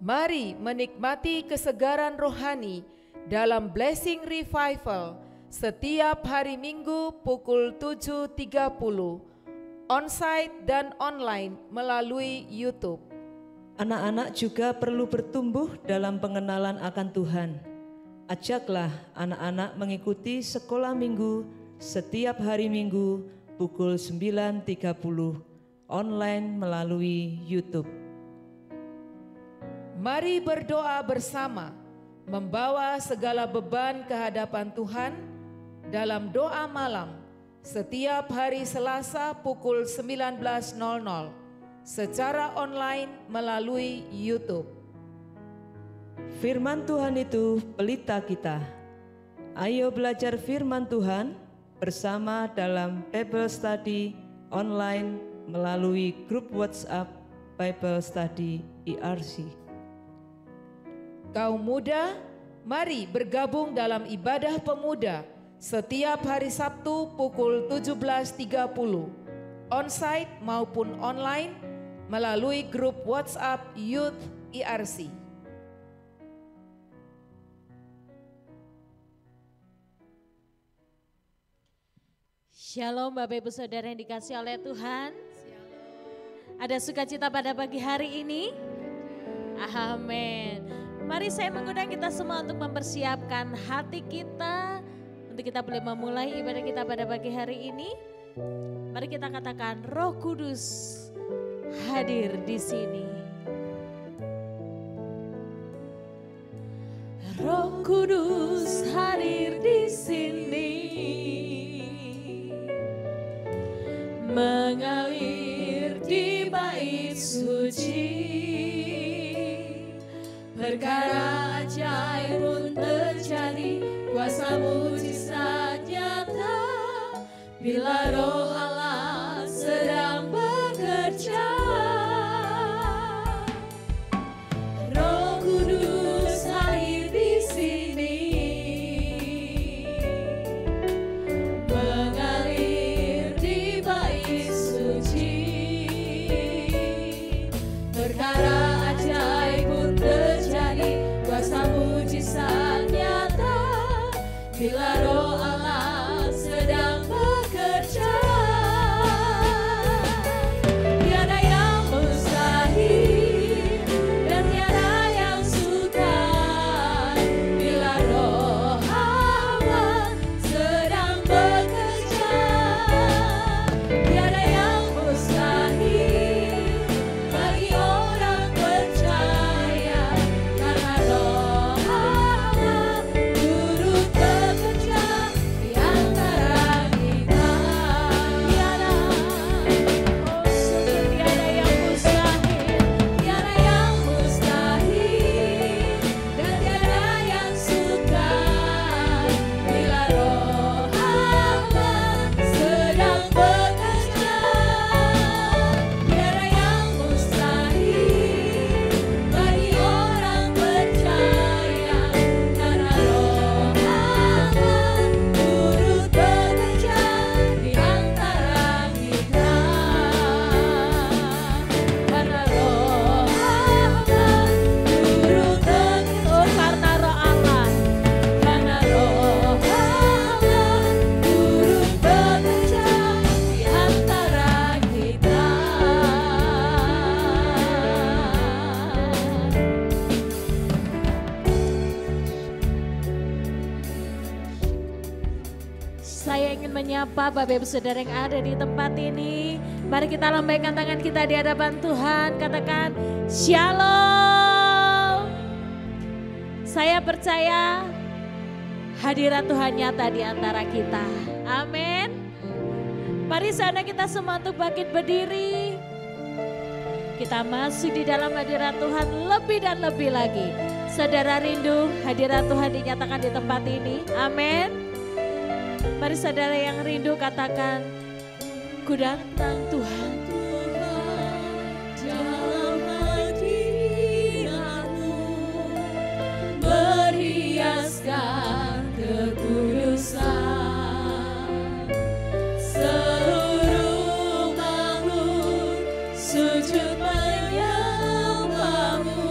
Mari menikmati kesegaran rohani dalam Blessing Revival setiap hari Minggu pukul 7.30, onsite dan online melalui YouTube. Anak-anak juga perlu bertumbuh dalam pengenalan akan Tuhan. Ajaklah anak-anak mengikuti sekolah minggu setiap hari Minggu pukul 9.30, online melalui YouTube. Mari berdoa bersama, membawa segala beban ke hadapan Tuhan dalam doa malam setiap hari Selasa pukul 19.00 secara online melalui YouTube. Firman Tuhan itu pelita kita. Ayo belajar firman Tuhan bersama dalam Bible Study online melalui grup WhatsApp Bible Study IRC. Kaum muda, mari bergabung dalam ibadah pemuda setiap hari Sabtu pukul 17.30, onsite maupun online melalui grup WhatsApp Youth IRC. Shalom Bapak Ibu Saudara yang dikasihi oleh Tuhan. Ada sukacita pada pagi hari ini? Amin. Mari saya mengundang kita semua untuk mempersiapkan hati kita untuk kita boleh memulai ibadah kita pada pagi hari ini. Mari kita katakan, Roh Kudus hadir di sini. Roh Kudus hadir di sini, mengalir di bait suci. Perkara ajaib pun terjadi, kuasa mujizat nyata, bila Roh Allah sedang bekerja. Roh Kudus hadir di sini, mengalir di bait suci. Perkara ajaib pun terjadi, kuasa mujizat nyata, bila Roh Allah sedang bekerja. Tiada yang mustahil dan tiada yang sukar, bila Roh Allah sedang bekerja. Tiada yang mustahil bagi orang percaya, karena Roh Allah turut bekerja di antara kita. Tiada, oh sungguh tiada yang mustahil, tiada yang mustahil dan tiada yang sukar, bila Roh Allah sedang bekerja. Tiada yang mustahil bagi orang percaya, karena Roh Allah turut bekerja di antara kita. Karena Roh Allah turut bekerja, oh karena Roh Allah, karena Roh Allah turut bekerja di antara kita. Saya ingin menyapa Bapak Ibu Saudara yang ada di tempat ini. Mari kita lambaikan tangan kita di hadapan Tuhan. Katakan, Shalom. Saya percaya hadirat Tuhan nyata di antara kita. Amin. Mari sana kita semua untuk bangkit berdiri. Kita masuk di dalam hadirat Tuhan lebih dan lebih lagi. Saudara rindu hadirat Tuhan dinyatakan di tempat ini. Amin. Mari saudara yang rindu katakan, ku datang Tuhan. Dalam hadirat-Mu berhiaskan kekudusan. Seluruh makhluk sujud menyembah-Mu.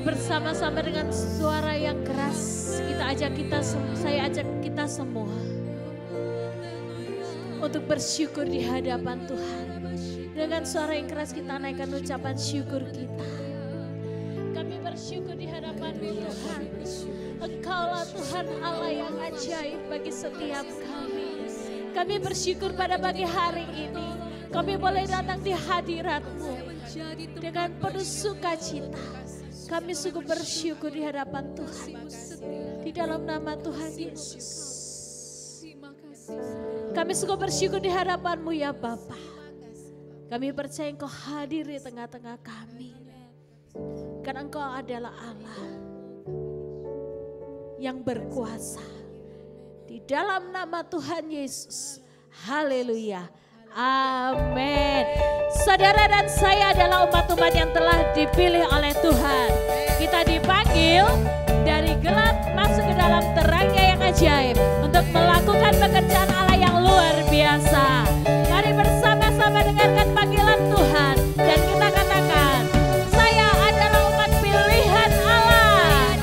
bersama-sama dengan suara yang keras saya ajak kita semua untuk bersyukur di hadapan Tuhan. Dengan suara yang keras kita naikkan ucapan syukur kita. Kami bersyukur di hadapan-Mu Tuhan. Engkaulah Tuhan Allah yang ajaib bagi setiap kami. Kami bersyukur pada pagi hari ini. Kami boleh datang di hadirat-Mu dengan penuh sukacita. Kami sungguh bersyukur di hadapan Tuhan. Di dalam nama Tuhan Yesus. Kami sungguh bersyukur di hadapan-Mu ya Bapa. Kami percaya Engkau hadir di tengah-tengah kami. Karena Engkau adalah Allah yang berkuasa. Di dalam nama Tuhan Yesus. Haleluya. Amin. Saudara dan saya adalah umat-umat yang telah dipilih oleh Tuhan. Kita dipanggil dari gelap masuk ke dalam terangnya yang ajaib untuk melakukan pekerjaan Allah yang luar biasa. Mari bersama-sama dengarkan panggilan Tuhan dan kita katakan, saya adalah umat pilihan Allah.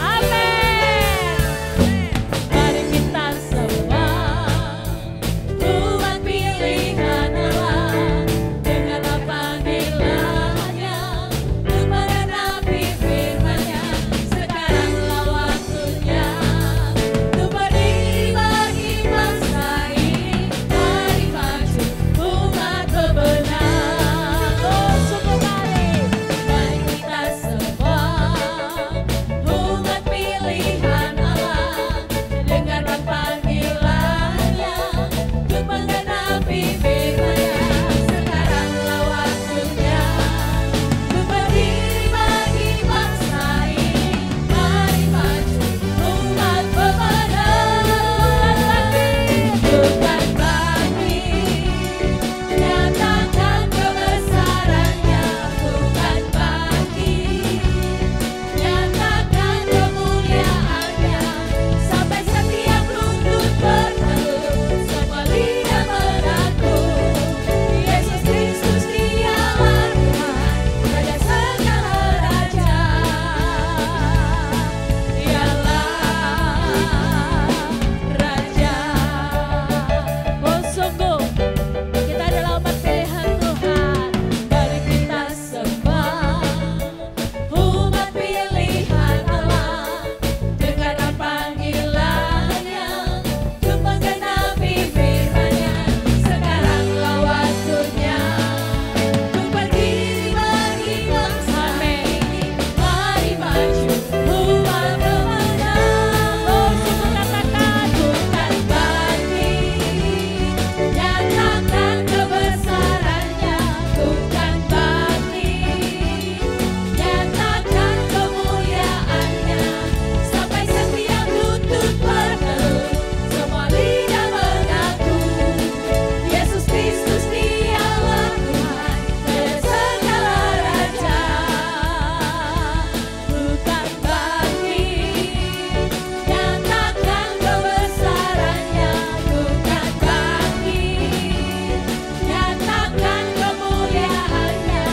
Amin. Mari kita semua umat pilihan Allah, dengarlah panggilannya untuk menenapi firman-Nya. Sekaranglah waktunya untuk berdiri bagi bangsa ini. Mari maju umat bebenah. Oh sungguh mari kita semua umat pilihan Allah, dengarlah panggilannya untuk menggenapi firman-Nya. Sekaranglah waktunya untuk berdiri bagi bangsa ini. Mari maju umat bebenah. Bukan bangkit, nyatakan kebesaran-Nya. Bukan bangkit, nyatakan kemuliaan-Nya. Sampai setiap lutut bertelut, semua lidah mengaku Yesus Kristus Dialah Tuhan, Raja segala raja. Dialah Raja. Oh sungguh kita adalah umat pilihan Tuhan. Mari kita sembah umat pilihan Allah, dengarlah panggilannya untuk menggenapi firman-Nya. Sekaranglah waktunya untuk berdiri bagi bangsa ini. Mari maju umat bebenah. Oh sungguh katakan, bukan bangkit, nyatakan kebesaran-Nya. Bukan bangkit, nyatakan kemuliaan-Nya. Sampai setiap lutut bertelut, semua lidah mengaku Yesus Kristus Dialah Tuhan, Raja segala raja. Bukan bangkit, nyatakan kebesaran-Nya. Bukan bangkit, nyatakan kemuliaan-Nya.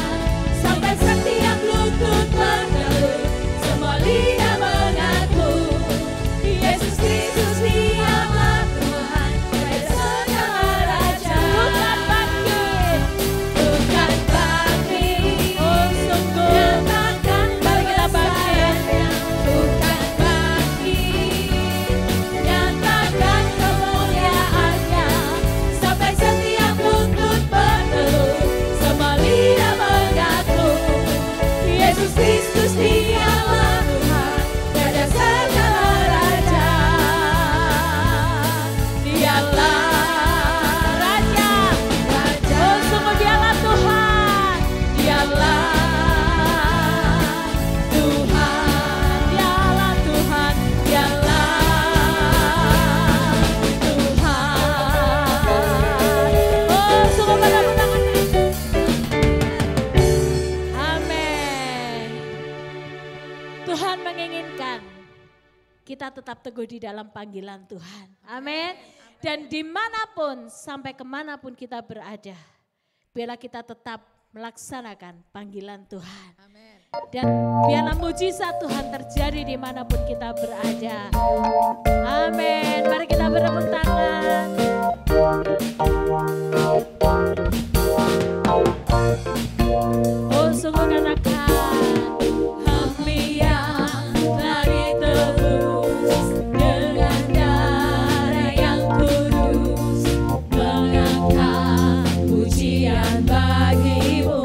Sampai setiap lutut bertelut, semua lidah mengaku Yesus Kristus Dialah Tuhan, Raja segala raja. Bukan bangkit, bukan bangkit, oh sungguh nyatakan kebesaran-Nya. Bukan bangkit, nyatakan kemuliaan-Nya. Sampai setiap lutut bertelut, semua lidah mengaku Yesus Kristus Dialah Tuhan, Raja segala raja. Dialah Raja, Raja. Oh sungguh Dialah Tuhan, Dialah Tuhan, Dialah Tuhan, Dialah Tuhan. Oh sungguh pada tangan. Amin. Tuhan menginginkan kita tetap teguh di dalam panggilan Tuhan. Amin. Dan dimanapun sampai kemanapun kita berada, biarlah kita tetap melaksanakan panggilan Tuhan. Amin. Dan biarlah mujizat Tuhan terjadi dimanapun kita berada. Amin. Mari kita bertepuk tangan. Oh, sungguh katakan, kami yang telah ditebus dengan darah yang kudus, mengangkat pujian bagimu.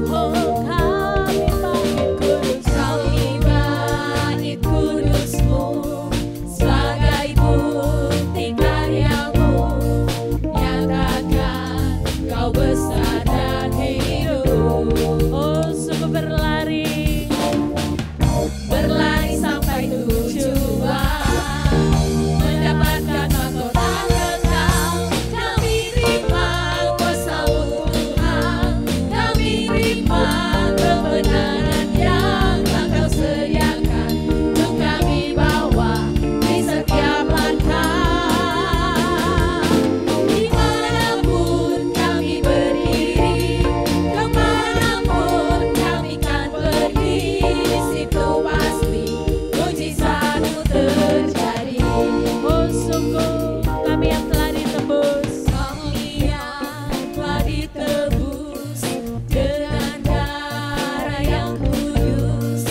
Oh, kami bait kudus, kami bait kudusmu, sebagai bukti karyamu, nyatakan kau besar dan hidup. Oh, sungguh berlari sampai tujuan, mendapatkan mahkota kekal. Kami terima kuasa-Mu Tuhan, kami terima kebenaran yang Engkau sediakan untuk kami bawa di setiap langkah. Dimanapun kami berdiri, kemanapun kami kan pergi, di situ pasti mujizat-Mu terjadi. Oh, sungguh kami yang telah ditebus, kami yang telah ditebus dengan darah yang kudus,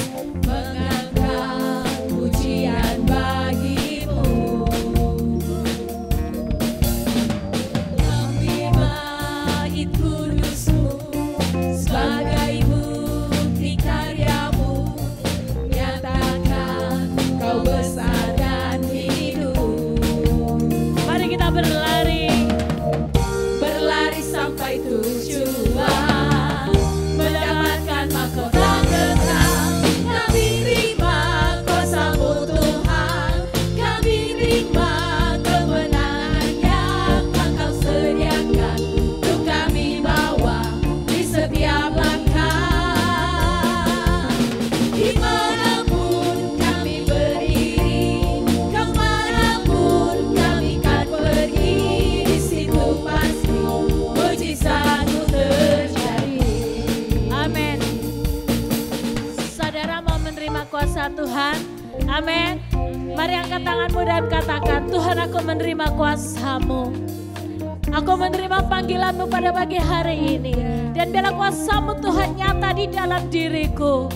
mengangkat pujian bagimu. Kami bait kudus-Mu, sebagai bukti karyamu, nyatakan kau besar dan hidup. Mari kita berlari sampai tujuan, mendapatkan mahkota kekal. Kami terima kuasa-Mu Tuhan, kami terima kemenangan yang Engkau sediakan untuk kami bawa di setiap langkah. Dimanapun kami berdiri, kemanapun kami kan pergi, di situ pasti mujizat-Mu terjadi. Amin. Saudara mau menerima kuasa Tuhan? Amin. Mari angkat tanganmu dan katakan, Tuhan, aku menerima kuasa-Mu. Aku menerima panggilan-Mu pada pagi hari ini. Dan biarlah kuasa-Mu Tuhan nyata di dalam diriku.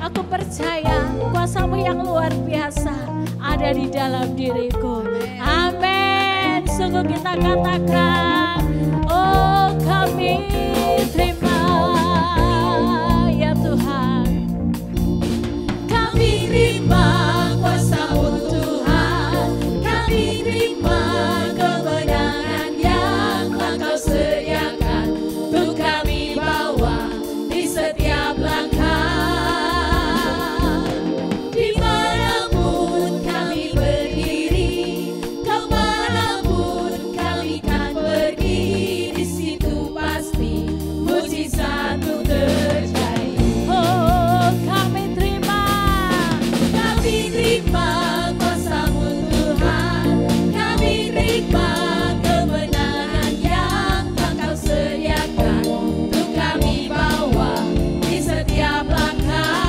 Aku percaya kuasa-Mu yang luar biasa ada di dalam diriku. Amin. Sungguh kita katakan, oh kami terima ya Tuhan. Kami terima kuasa-Mu Tuhan, kami terima kebenaran yang Engkau sediakan untuk kami bawa di setiap langkah. Dimanapun kami berdiri, kemanapun kami kan pergi, di situ pasti mujizat-Mu terjadi. Oh, kami terima kuasa-Mu Tuhan, kami terima kebenaran yang Engkau sediakan untuk kami bawa di setiap langkah.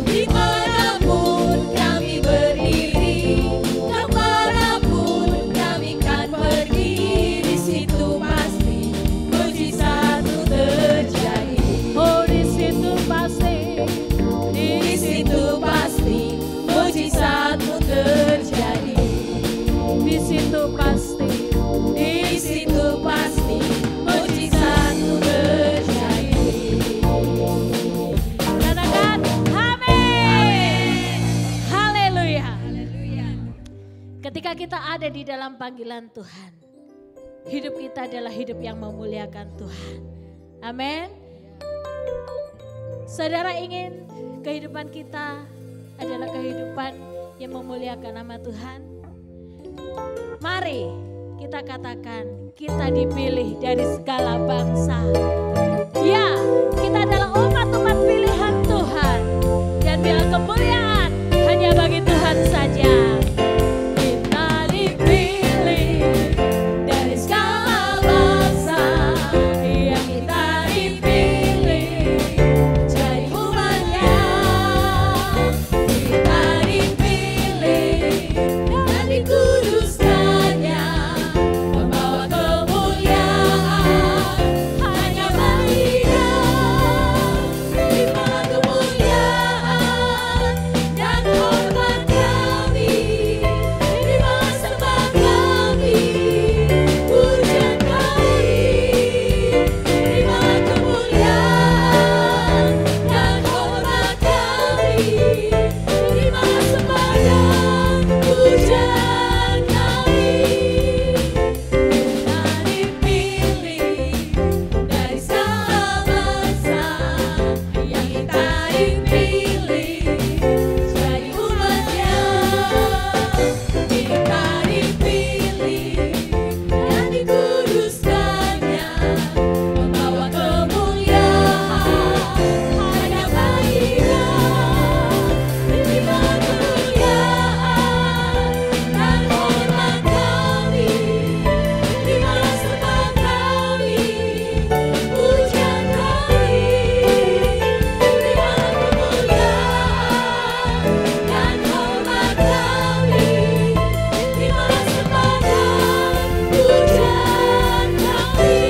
Dimanapun kami berdiri, kemanapun kami kan pergi, di situ pasti mujizat-Mu terjadi. Oh, di situ pasti mujizat-Mu terjadi. Di situ pasti mujizat-Mu terjadi. Katakan amin. Haleluya. Ketika kita ada di dalam panggilan Tuhan, hidup kita adalah hidup yang memuliakan Tuhan. Amin. Saudara ingin kehidupan kita adalah kehidupan yang memuliakan nama Tuhan? Mari kita katakan, kita dipilih dari segala bangsa. Ya, kita adalah umat-umat pilihan Tuhan. Dan bila kemuliaan hanya bagi Tuhan saja. Kita dipilih dari segala bangsa. Ya, kita dipilih terimalah sembah dan pujian kami. Kita dipilih dari segala bangsa, yang kita dipilih jadi umatnya. Kita dipilih dan dikuduskannya, membawa kemuliaan hanya Bapa. Terimalah kemuliaan dan hormat kami, terimalah sembah kami, pujian kami. Terimalah kemuliaan dan hormat kami, terimalah sembah dan pujian kami.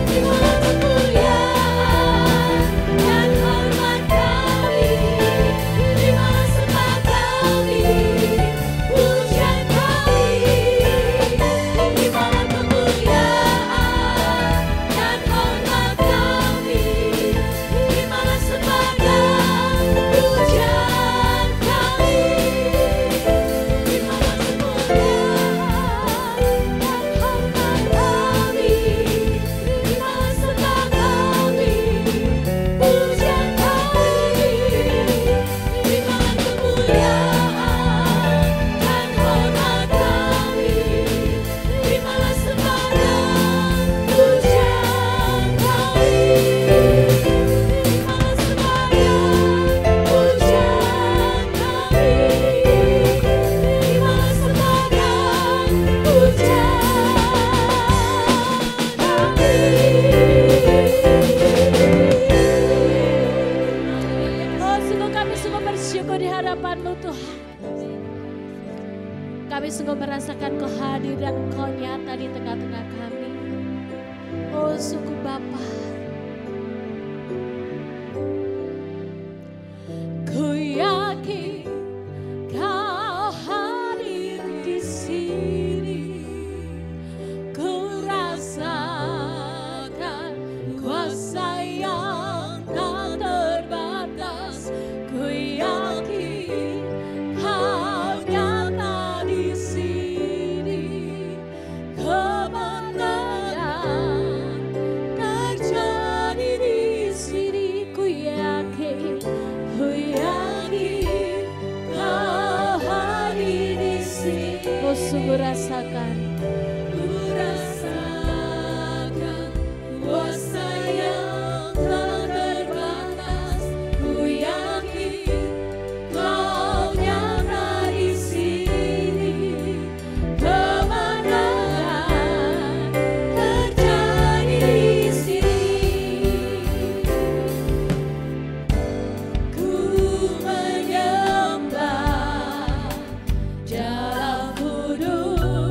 Terimalah kemuliaan dan hormat kami, terimalah sembah kami, pujian kami. Terimalah kemuliaan dan hormat kami, terimalah sembah dan pujian kami. Terimalah kemuliaan dan hormat kami, terimalah sembah kami, pujian kami. Terimalah kemuliaan dan hormat kami, terimalah sembah dan pujian kami. Terimalah sembah dan pujian kami, terimalah sembah dan pujian kami. Oh, sungguh kami sungguh bersyukur di hadapan-Mu Tuhan. Kami sungguh merasakan kehadiran Engkau nyata di tengah-tengah kami. Oh, sungguh Bapa. Ku yakin Kau hadir di sini. Ku rasakan kuasa yang tak terbatas. Ku yakin Kau nyata di sini. Kemenangan terjadi di sini. Ku yakin Kau hadir di sini. Oh, sungguh rasakan. Ku rasakan kuasa yang tak terbatas. Ku yakin Kau nyata di sini. Kemenangan terjadi di sini. Ku menyembah dalam kudus.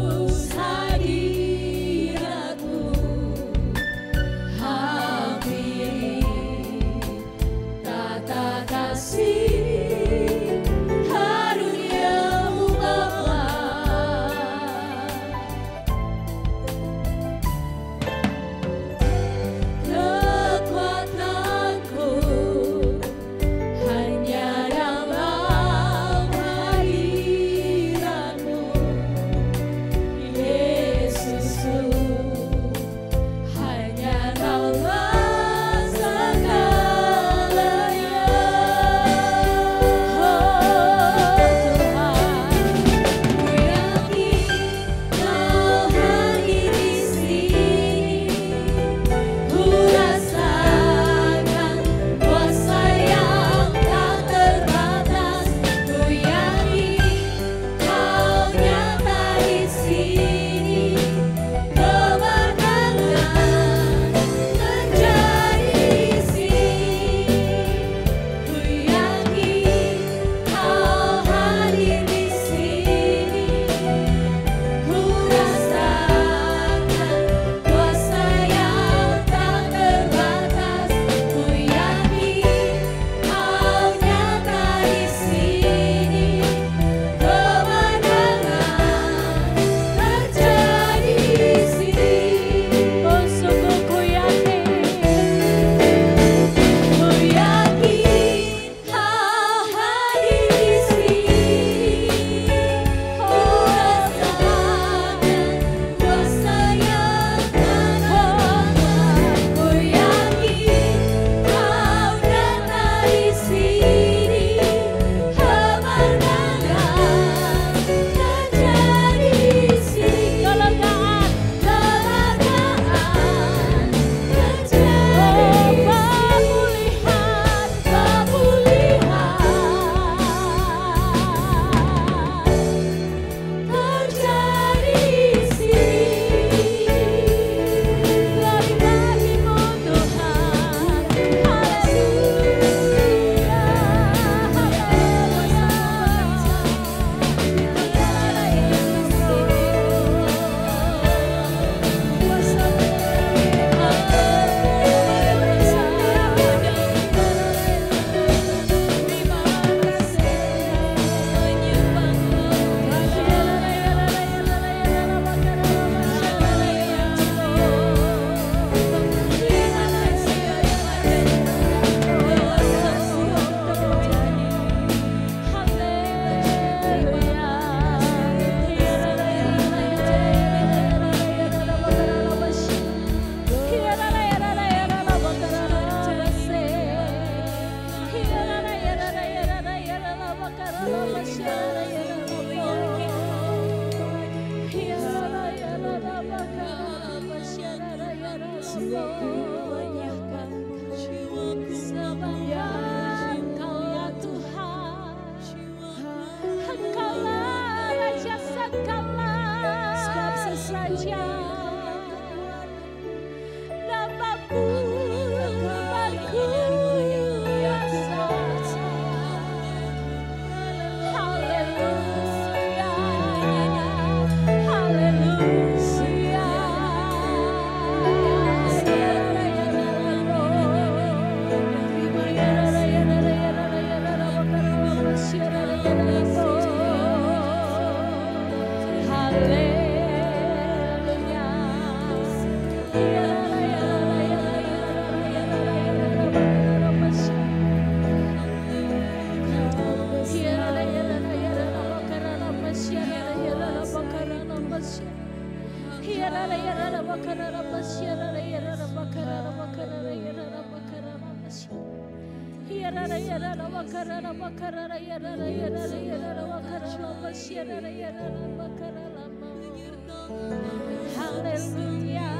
Haleluya,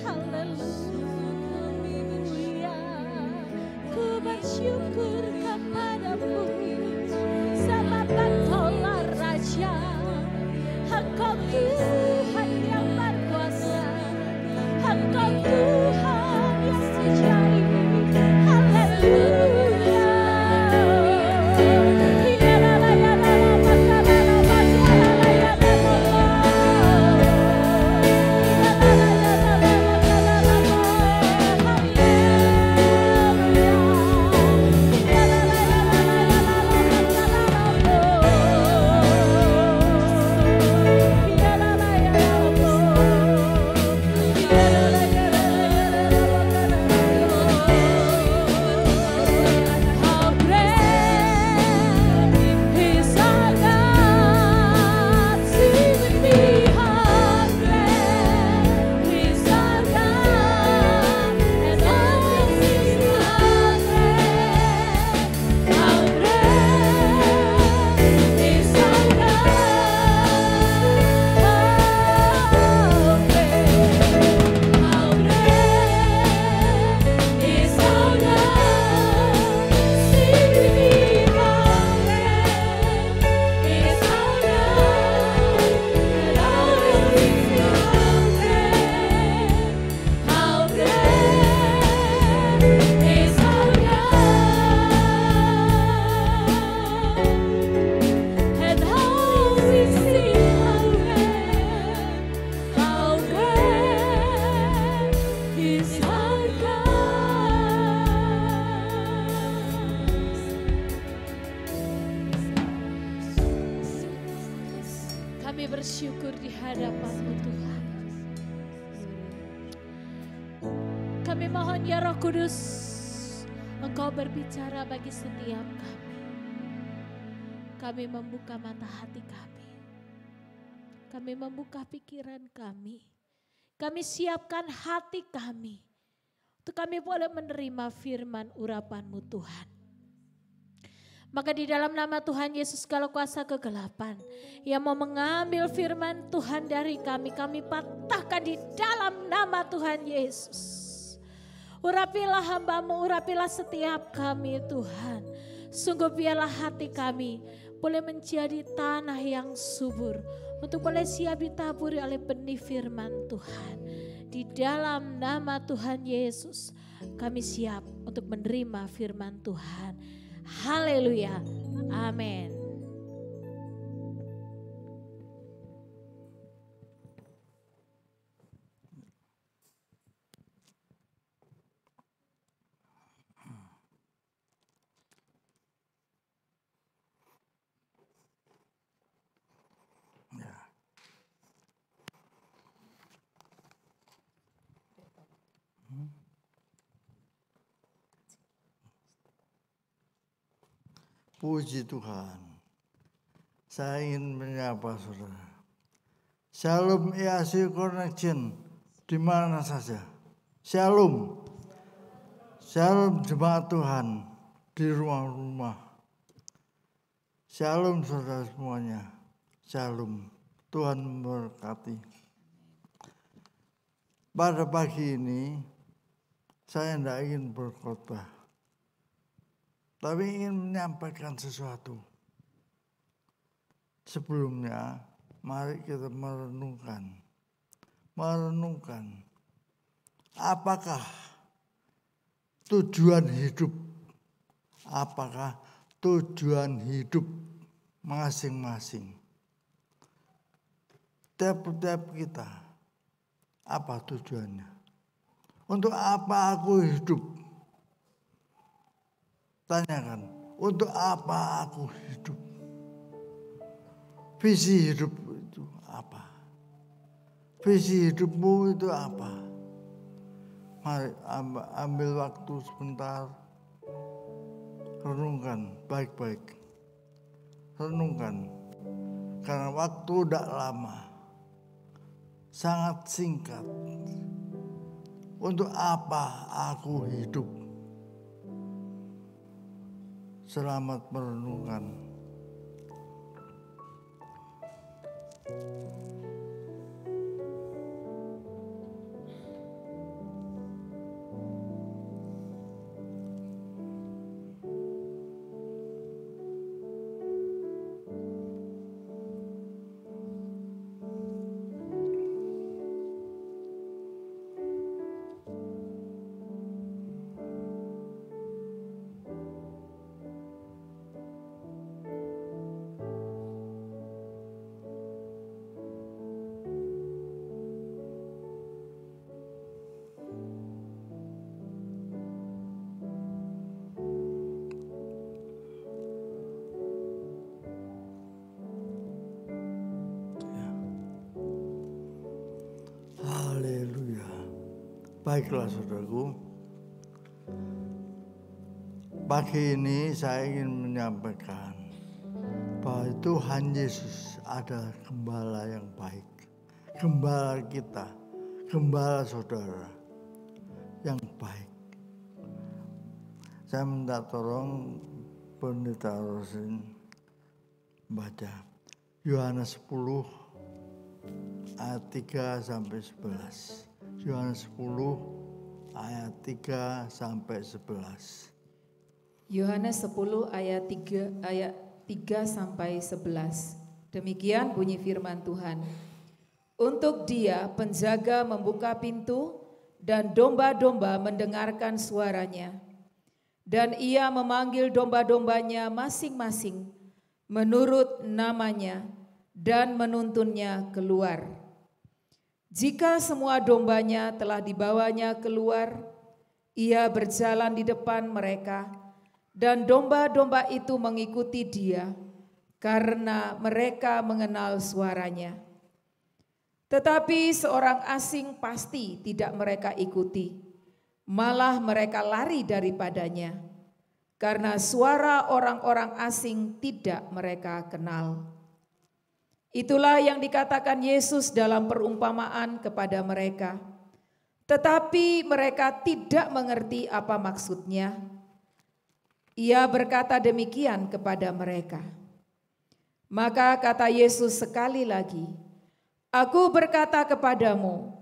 haleluya. Ku bersyukur kepadamu, sebab Engkaulah Raja. Engkau Tuhan yang berkuasa, Engkau Tuhan yang ajaib. Haleluya. Kami bersyukur di hadapan-Mu Tuhan. Kami mohon ya Roh Kudus, Engkau berbicara bagi setiap kami. Kami membuka mata hati kami. Kami membuka pikiran kami. Kami siapkan hati kami. Untuk kami boleh menerima firman urapan-Mu Tuhan. Maka di dalam nama Tuhan Yesus segala kuasa kegelapan yang mau mengambil firman Tuhan dari kami, kami patahkan di dalam nama Tuhan Yesus. Urapilah hamba-Mu, urapilah setiap kami Tuhan. Sungguh biarlah hati kami boleh menjadi tanah yang subur untuk boleh siap ditaburi oleh benih firman Tuhan. Di dalam nama Tuhan Yesus kami siap untuk menerima firman Tuhan. Haleluya, amin. Puji Tuhan. Saya ingin menyapa saudara. Shalom EAC Connection di mana saja. Shalom. Shalom jemaat Tuhan di rumah-rumah. Shalom saudara semuanya. Shalom. Tuhan memberkati. Pada pagi ini saya tidak ingin berkhotbah. Tapi ingin menyampaikan sesuatu. Sebelumnya, mari kita merenungkan. Apakah tujuan hidup? Apakah tujuan hidup masing-masing? Tiap-tiap kita, apa tujuannya? Untuk apa aku hidup? Tanyakan, untuk apa aku hidup? Visi hidup itu apa? Visi hidupmu itu apa? Mari ambil waktu sebentar. Renungkan baik-baik. Renungkan. Karena waktu tidak lama. Sangat singkat. Untuk apa aku hidup? Selamat merenungkan. Haleluya. Baiklah saudaraku, pagi ini saya ingin menyampaikan bahwa Tuhan Yesus adalah gembala yang baik. Gembala kita, gembala saudara yang baik. Saya minta tolong Pendeta Rosin baca Yohanes 10 ayat 3 sampai 11. Yohanes 10 ayat 3 sampai 11. Yohanes 10 ayat 3 sampai 11. Demikian bunyi firman Tuhan. Untuk Dia penjaga membuka pintu dan domba-domba mendengarkan suaranya. Dan Ia memanggil domba-dombanya masing-masing menurut namanya dan menuntunnya keluar. Jika semua dombanya telah dibawanya keluar, Ia berjalan di depan mereka, dan domba-domba itu mengikuti Dia, karena mereka mengenal suaranya. Tetapi seorang asing pasti tidak mereka ikuti, malah mereka lari daripadanya, karena suara orang-orang asing tidak mereka kenal. Itulah yang dikatakan Yesus dalam perumpamaan kepada mereka. Tetapi mereka tidak mengerti apa maksudnya. Ia berkata demikian kepada mereka. Maka kata Yesus sekali lagi, Aku berkata kepadamu,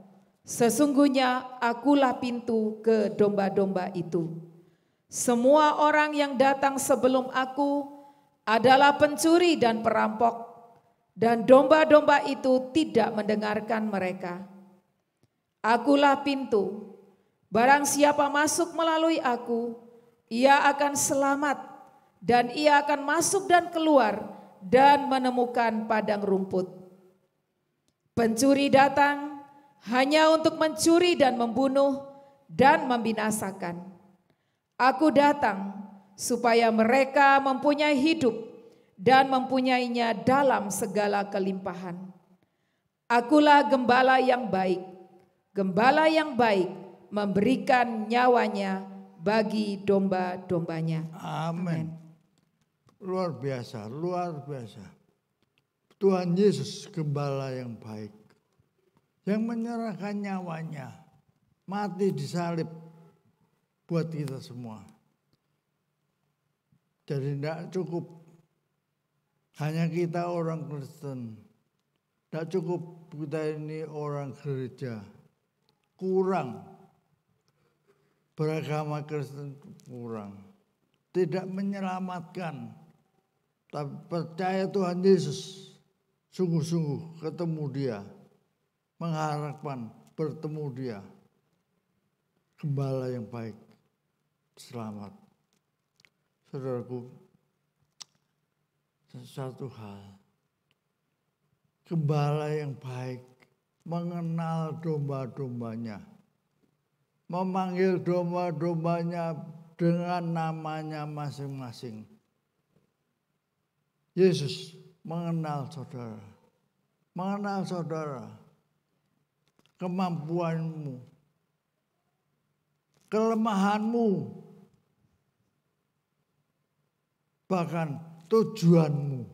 sesungguhnya akulah pintu ke domba-domba itu. Semua orang yang datang sebelum aku adalah pencuri dan perampok, dan domba-domba itu tidak mendengarkan mereka. Akulah pintu. Barang siapa masuk melalui aku, ia akan selamat, dan ia akan masuk dan keluar dan menemukan padang rumput. Pencuri datang hanya untuk mencuri dan membunuh dan membinasakan. Aku datang supaya mereka mempunyai hidup dan mempunyainya dalam segala kelimpahan. Akulah gembala yang baik. Gembala yang baik memberikan nyawanya bagi domba-dombanya. Amin. Luar biasa, luar biasa. Tuhan Yesus gembala yang baik, yang menyerahkan nyawanya, mati di salib buat kita semua. Jadi tidak cukup hanya kita orang Kristen, tidak cukup kita ini orang gereja, kurang. Beragama Kristen kurang, tidak menyelamatkan. Tapi percaya Tuhan Yesus, sungguh-sungguh ketemu Dia, mengharapkan bertemu Dia. Gembala yang baik, selamat. Saudaraku, satu hal, gembala yang baik mengenal domba-dombanya, memanggil domba-dombanya dengan namanya masing-masing. Yesus mengenal saudara, kemampuanmu, kelemahanmu, bahkan tujuanmu.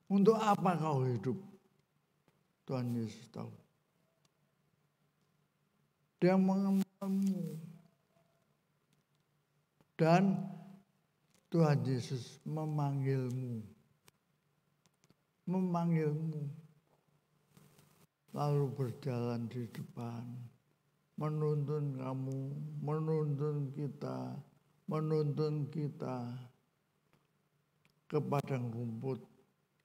Untuk apa kau hidup? Tuhan Yesus tahu. Dia mengenalmu. Dan Tuhan Yesus memanggilmu. Lalu berjalan di depan. Menuntun kamu, menuntun kita ke padang rumput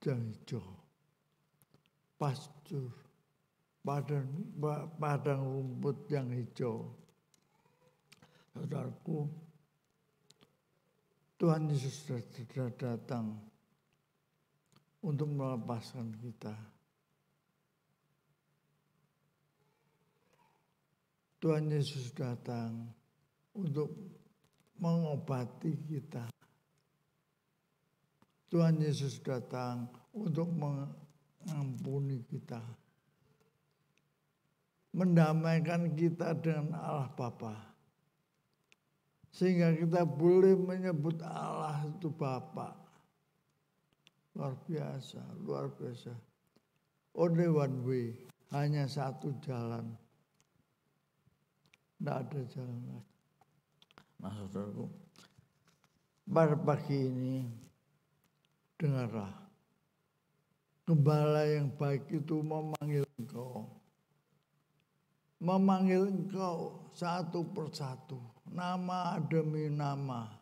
yang hijau. Pastur, padang rumput yang hijau. Saudaraku, Tuhan Yesus sudah datang untuk melepaskan kita. Tuhan Yesus datang untuk mengobati kita. Tuhan Yesus datang untuk mengampuni kita. Mendamaikan kita dengan Allah Bapa. Sehingga kita boleh menyebut Allah itu Bapa. Luar biasa. Only one way, hanya satu jalan. Tidak ada jalan lain. Nah, saudaraku, pada pagi ini dengarlah, gembala yang baik itu memanggil engkau satu persatu, nama demi nama.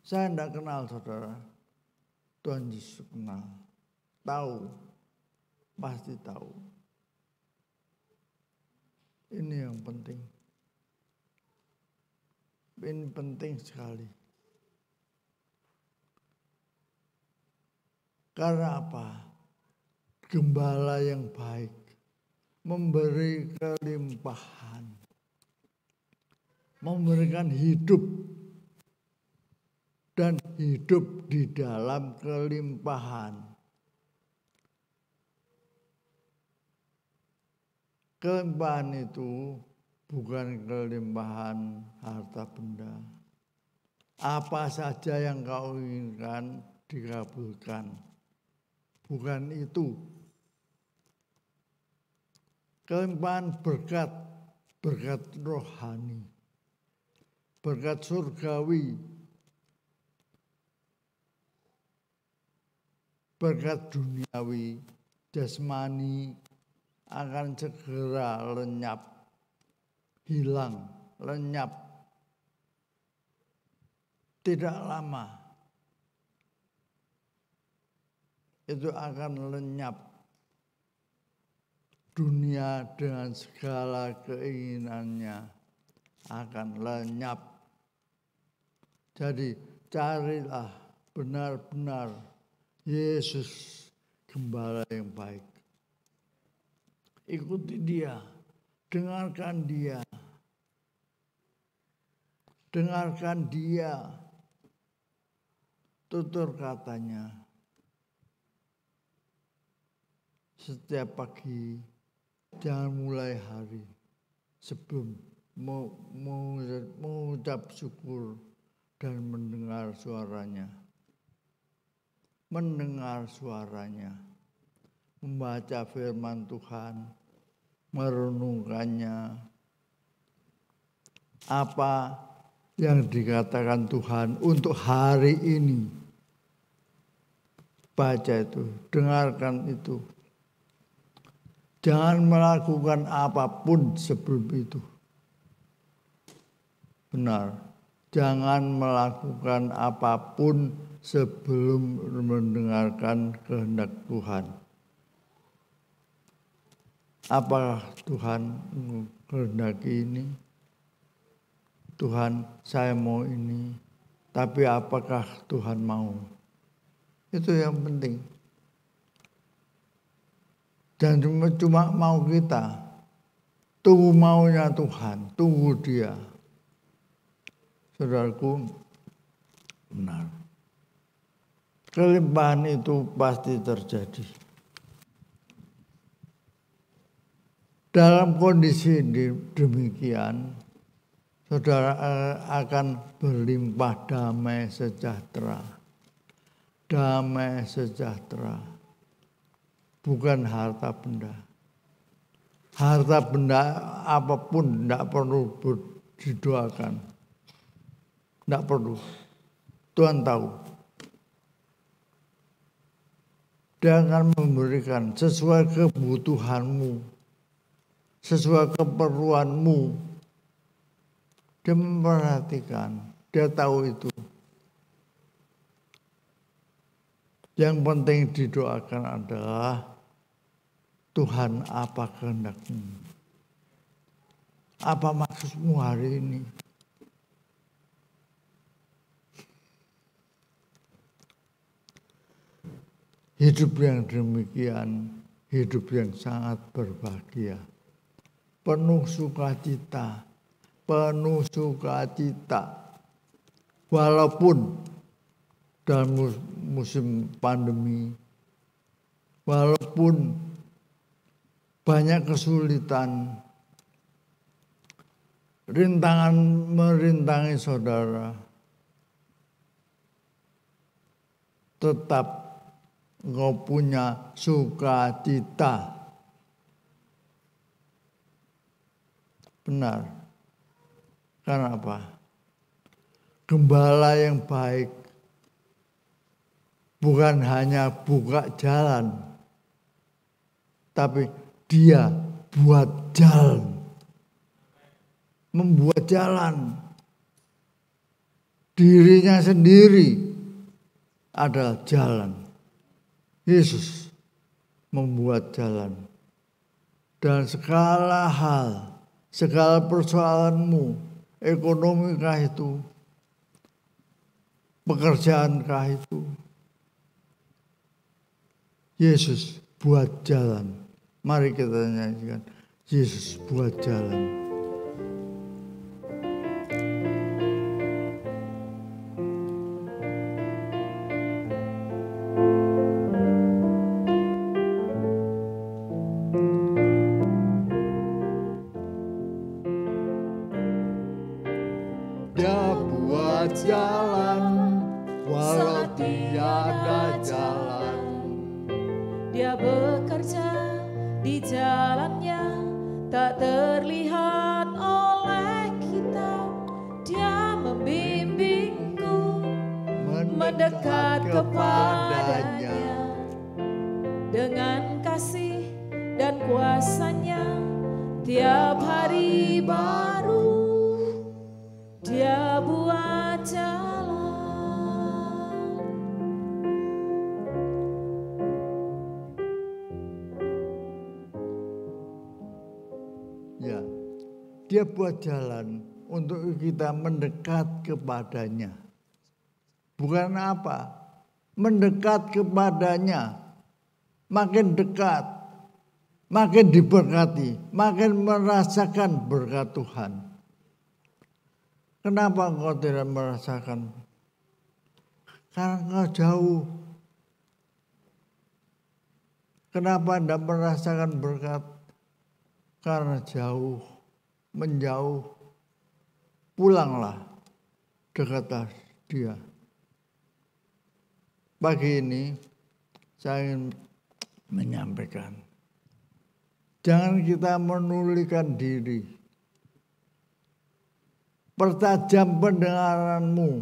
Saya tidak kenal saudara, Tuhan Yesus kenal, tahu, pasti tahu. Ini yang penting. Ini penting sekali. Karena apa? Gembala yang baik memberi kelimpahan, memberikan hidup dan hidup di dalam kelimpahan. Kelimpahan itu bukan kelimpahan harta benda. Apa saja yang kau inginkan dikabulkan. Bukan itu. Kelimpahan berkat rohani, berkat surgawi, berkat duniawi, jasmani, akan segera lenyap, hilang, lenyap. Tidak lama itu akan lenyap. Dunia dengan segala keinginannya akan lenyap. Jadi carilah benar-benar Yesus, gembala yang baik. Ikuti dia, dengarkan dia. Dengarkan dia, tutur katanya. Setiap pagi, jangan mulai hari sebelum mengucap syukur dan mendengar suaranya. Mendengar suaranya. Membaca firman Tuhan, merenungkannya, apa yang dikatakan Tuhan untuk hari ini. Baca itu, dengarkan itu. Jangan melakukan apapun sebelum itu. Benar, jangan melakukan apapun sebelum mendengarkan kehendak Tuhan. Apakah Tuhan kehendaki ini? Tuhan, saya mau ini. Tapi apakah Tuhan mau? Itu yang penting. Dan cuma mau kita. Tunggu maunya Tuhan. Tunggu dia. Saudaraku, benar. Kelimpahan itu pasti terjadi. Dalam kondisi demikian, saudara akan berlimpah damai sejahtera. Damai sejahtera. Bukan harta benda. Harta benda apapun tidak perlu didoakan. Tidak perlu. Tuhan tahu. Dia akan memberikan sesuai kebutuhanmu, sesuai keperluanmu. Dia memperhatikan, dia tahu itu. Yang penting didoakan adalah Tuhan, apa kehendak-Mu? Apa maksud-Mu hari ini? Hidup yang demikian, hidup yang sangat berbahagia. Penuh sukacita, penuh sukacita. Walaupun dalam musim pandemi, walaupun banyak kesulitan, rintangan merintangi saudara, tetap engkau punya sukacita. Benar. Karena apa? Gembala yang baik bukan hanya buka jalan, tapi dia buat jalan. Membuat jalan. Dirinya sendiri adalah jalan. Yesus membuat jalan. Dan segala hal, segala persoalanmu, ekonomikah itu, pekerjaankah itu, Yesus buat jalan. Mari kita nyanyikan, Yesus buat jalan. Dia buat jalan walau tiada jalan. Dia bekerja di jalannya, tak terlihat oleh kita. Dia membimbingku mendekat kepadanya. Dengan kasih dan kuasanya, tiap hari baru Dia buat jalan. Ya, Dia buat jalan untuk kita mendekat kepadanya. Bukan apa? Mendekat kepadanya. Makin dekat, makin diberkati, makin merasakan berkat Tuhan. Kenapa engkau tidak merasakan? Karena engkau jauh. Kenapa tidak merasakan berkat? Karena jauh, menjauh. Pulanglah, dekatlah Dia. Pagi ini saya ingin menyampaikan, jangan kita menulikan diri. Pertajam pendengaranmu.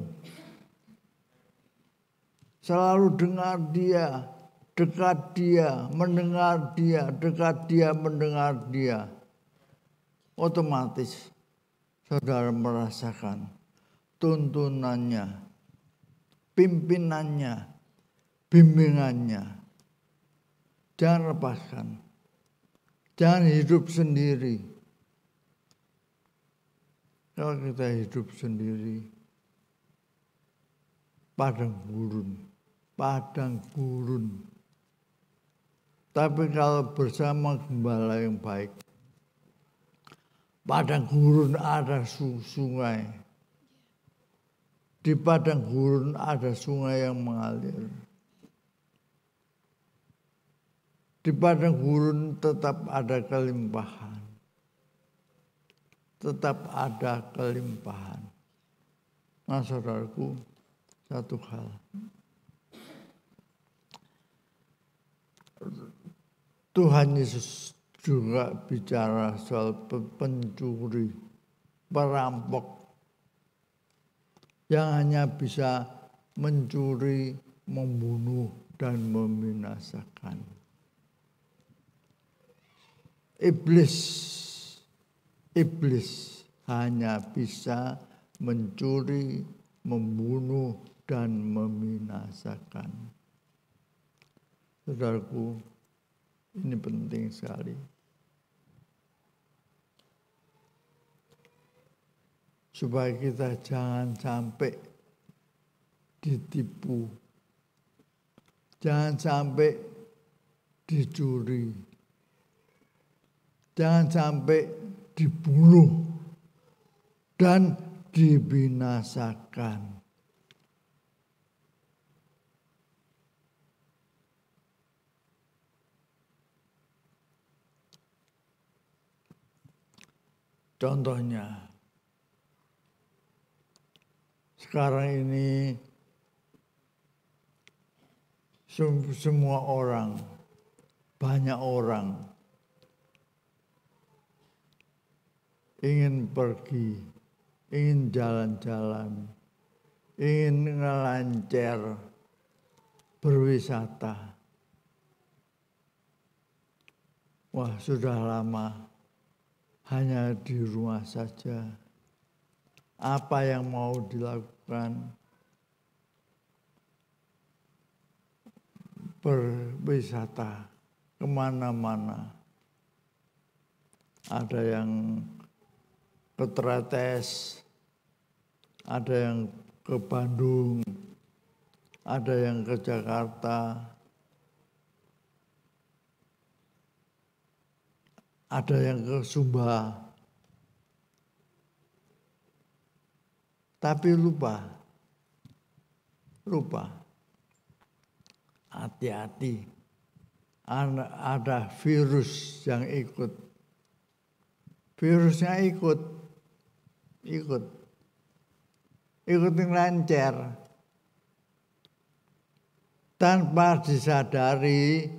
Selalu dengar Dia, dekat Dia, mendengar Dia, dekat Dia, mendengar Dia. Otomatis saudara merasakan tuntunannya, pimpinannya, bimbingannya. Jangan lepaskan. Jangan hidup sendiri. Kalau kita hidup sendiri, padang gurun. Tapi kalau bersama gembala yang baik, padang gurun ada sungai. Di padang gurun ada sungai yang mengalir. Di padang gurun tetap ada kelimpahan. Tetap ada kelimpahan. Nah, saudaraku, satu hal. Tuhan Yesus juga bicara soal pencuri, perampok yang hanya bisa mencuri, membunuh, dan membinasakan. Iblis hanya bisa mencuri, membunuh, dan membinasakan. Saudaraku, ini penting sekali. Supaya kita jangan sampai ditipu, jangan sampai dicuri, jangan sampai dibunuh dan dibinasakan. Contohnya, sekarang ini semua orang, banyak orang ingin pergi, ingin jalan-jalan, ingin ngelancer, berwisata. Wah, sudah lama hanya di rumah saja. Apa yang mau dilakukan? Berwisata kemana-mana. Ada yang ke Tretes, ada yang ke Bandung, ada yang ke Jakarta, ada yang ke Sumba. Tapi lupa. Hati-hati. Ada virus yang ikut. Virusnya ikut ngelancer. Tanpa disadari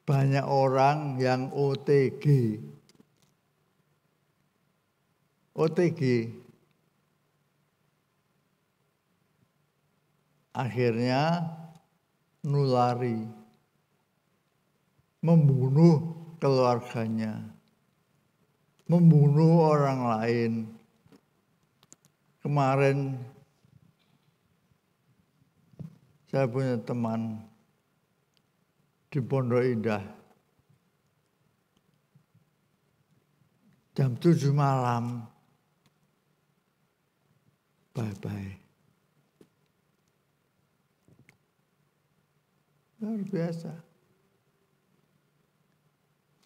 banyak orang yang OTG. Akhirnya nulari, membunuh keluarganya, membunuh orang lain. Kemarin saya punya teman di Pondok Indah. Jam 7 malam, bye-bye. Luar biasa.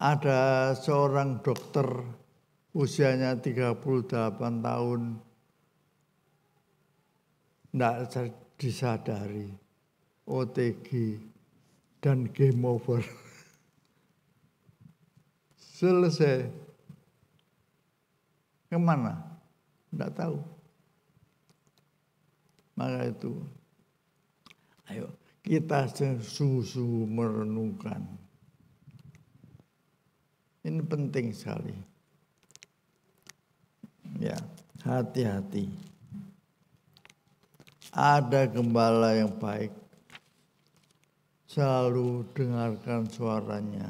Ada seorang dokter usianya 38 tahun, tidak disadari, OTG dan game over. Selesai. Kemana? Tidak tahu. Maka itu, ayo kita sungguh-sungguh merenungkan. Ini penting sekali. Ya, hati-hati. Ada gembala yang baik. Selalu dengarkan suaranya.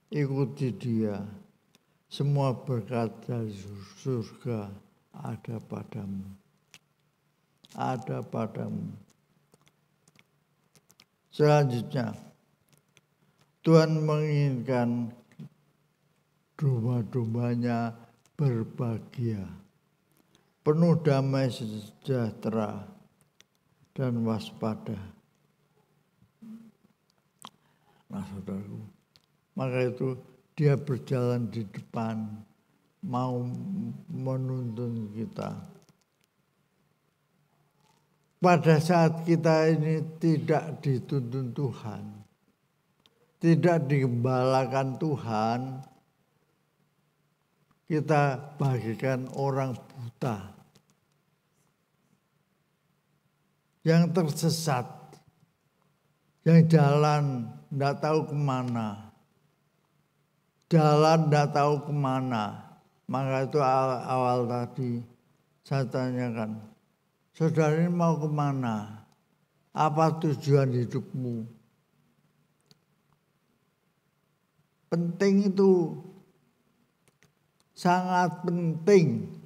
Ikuti dia. Semua berkat dari surga ada padamu. Ada padamu. Selanjutnya, Tuhan menginginkan domba-dombanya berbahagia, penuh damai sejahtera dan waspada. Nah, saudaraku, maka itu dia berjalan di depan, mau menuntun kita. Pada saat kita ini tidak dituntun Tuhan, tidak digembalakan Tuhan, kita bagikan orang buta yang tersesat, yang jalan tidak tahu kemana, Maka itu awal tadi saya tanyakan, saudara ini mau kemana? Apa tujuan hidupmu? Penting itu, sangat penting.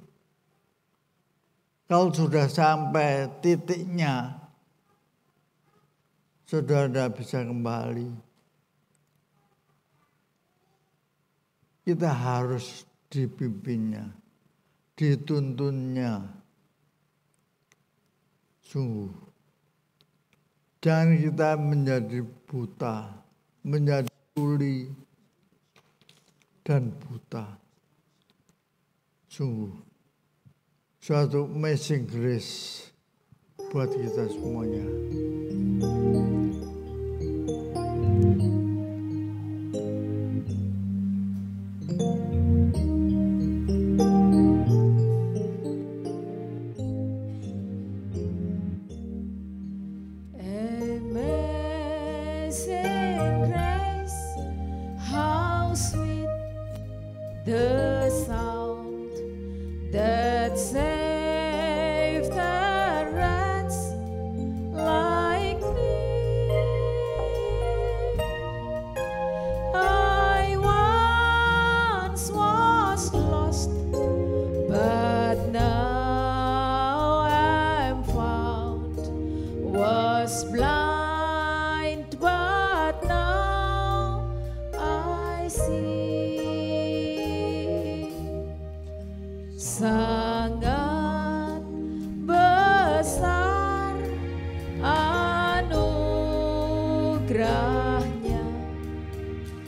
Kalau sudah sampai titiknya, sudah tidak bisa kembali. Kita harus dipimpinnya, dituntunnya. Sungguh. Jangan kita menjadi buta, menjadi tuli dan buta. Sungguh. Suatu amazing grace buat kita semuanya. Amazing grace, how sweet the sound that saved a wretch like me. I once was lost, but now I'm found. Was blind, but now I see. Sangat besar anugerahnya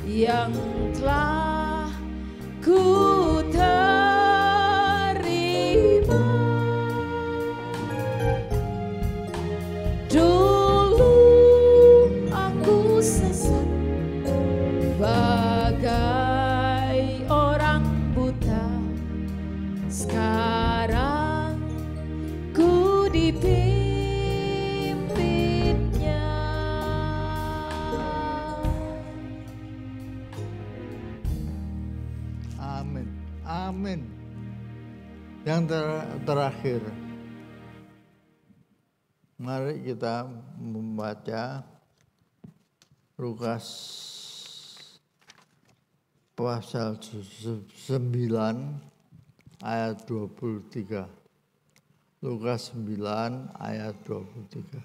yang telah ku terima. Dulu aku sesat bagai orang buta, sekarang ku dipimpinnya. Amin. Amin. Yang terakhir, mari kita membaca Lukas pasal 9 ayat 23. Lukas 9 ayat 23.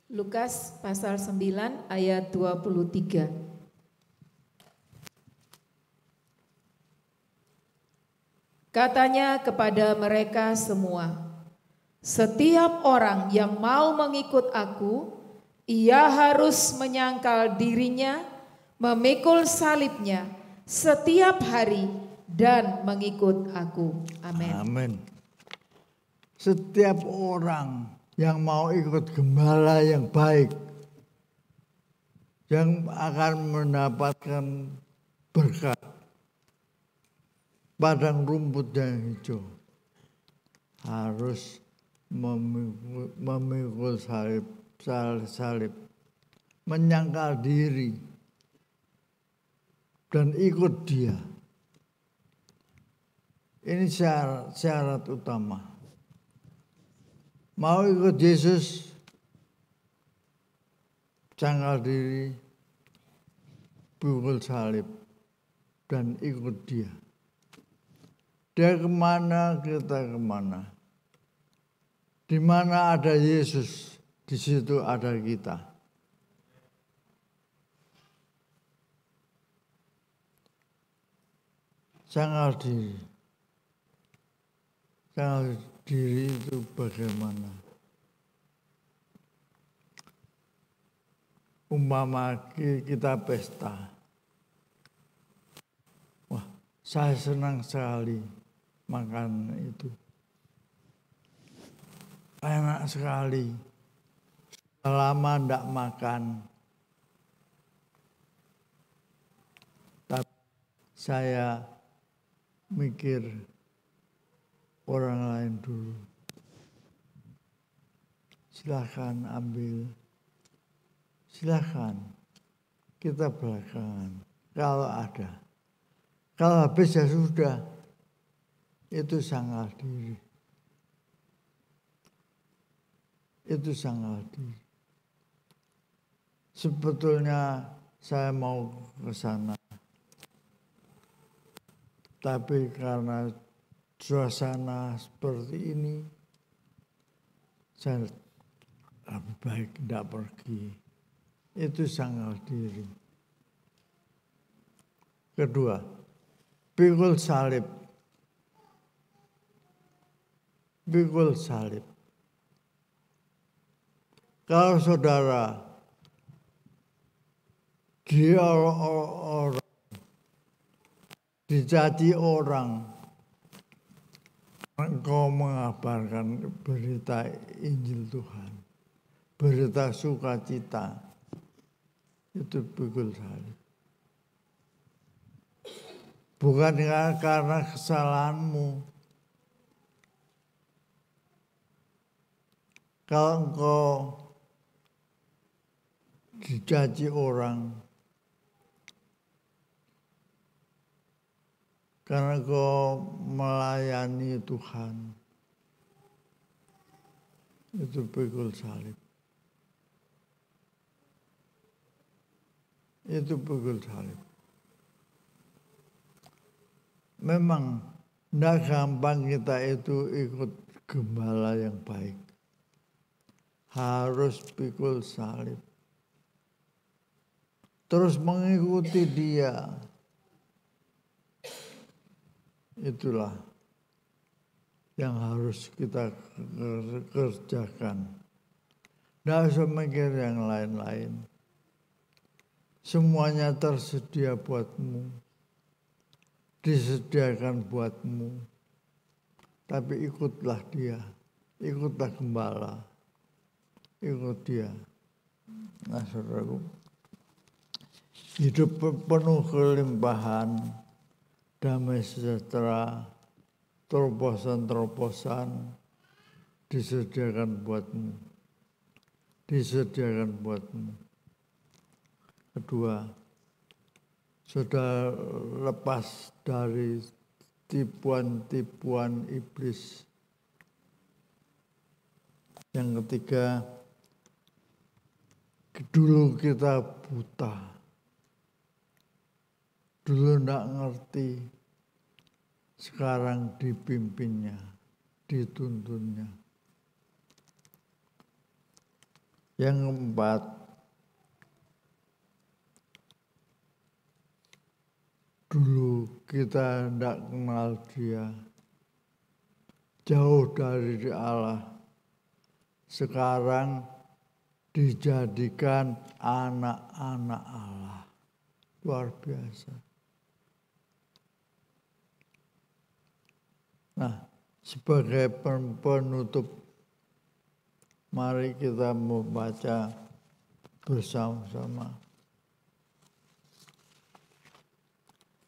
Lukas pasal 9 ayat 23. Katanya kepada mereka semua, setiap orang yang mau mengikut aku, ia harus menyangkal dirinya, memikul salibnya setiap hari dan mengikut aku. Amin. Amin. Setiap orang yang mau ikut gembala yang baik, yang akan mendapatkan berkat, padang rumput yang hijau, harus memikul salib, menyangkal diri, dan ikut dia. Ini syarat utama. Mau ikut Yesus, sangkal diri, pikul salib, dan ikut dia. Dia kemana, kita kemana. Di mana ada Yesus, di situ ada kita. Sangkal diri. Sangkal diri itu bagaimana? Umpama kita pesta. Wah, saya senang sekali makan itu. Enak sekali. Lama tidak makan. Tapi saya mikir orang lain dulu. Silakan ambil. Silakan. Kita belakangan. Kalau ada. Kalau habis ya sudah. Itu sangkal diri. itu sangkal diri. Sebetulnya saya mau ke sana, tapi karena suasana seperti ini, saya lebih baik tidak pergi. Itu sangkal diri. Kedua, pikul salib. Pikul salib. Kalau saudara dia orang dicaci orang, engkau mengabarkan berita Injil Tuhan, berita sukacita, itu pikul salib. Bukan karena kesalahanmu. Kalau engkau dicaci orang karena engkau melayani Tuhan, itu pikul salib. Itu pikul salib. Memang tidak gampang kita itu ikut gembala yang baik. Harus pikul salib. Terus mengikuti dia. Itulah yang harus kita kerjakan. Tidak usah mikir yang lain-lain. Semuanya tersedia buatmu. Disediakan buatmu. Tapi ikutlah dia. Ikutlah gembala. Ikut dia. Nah, saudaraku, hidup penuh kelimpahan, damai sejahtera, terobosan-terobosan disediakan buatmu. Disediakan buatmu. Kedua, sudah lepas dari tipuan-tipuan iblis. Yang ketiga, dulu kita buta. Dulu tidak ngerti. Sekarang dipimpinnya, dituntunnya. Yang keempat, dulu kita tidak kenal dia. Jauh dari Allah. Sekarang dijadikan anak-anak Allah. Luar biasa. Nah, sebagai penutup, mari kita membaca bersama-sama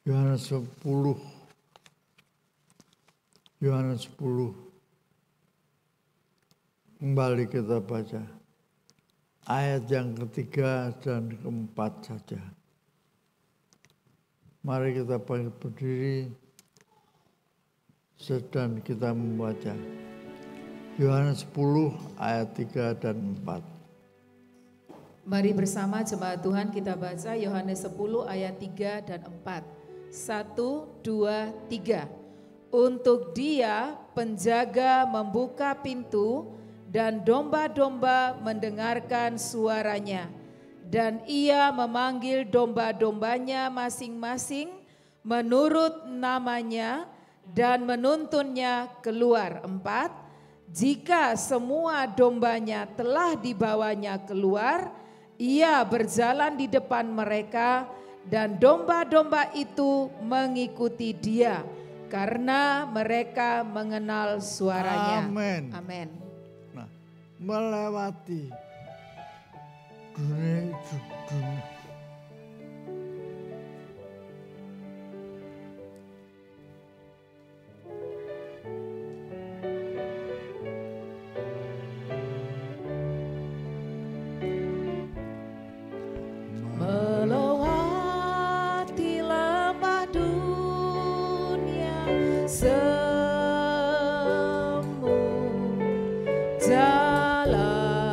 Yohanes 10. Yohanes 10. Kembali kita baca ayat yang ketiga dan keempat saja. Mari kita berdiri dan kita membaca Yohanes 10 ayat 3 dan 4. Mari bersama jemaat Tuhan kita baca Yohanes 10 ayat 3 dan 4. 1, 2, 3. Untuk dia penjaga membuka pintu dan domba-domba mendengarkan suaranya. Dan ia memanggil domba-dombanya masing-masing menurut namanya dan menuntunnya keluar. 4. Jika semua dombanya telah dibawanya keluar, ia berjalan di depan mereka dan domba-domba itu mengikuti dia karena mereka mengenal suaranya. Amin. Amin. Nah, melewati dunia. Melewati lembah dunia semu jalan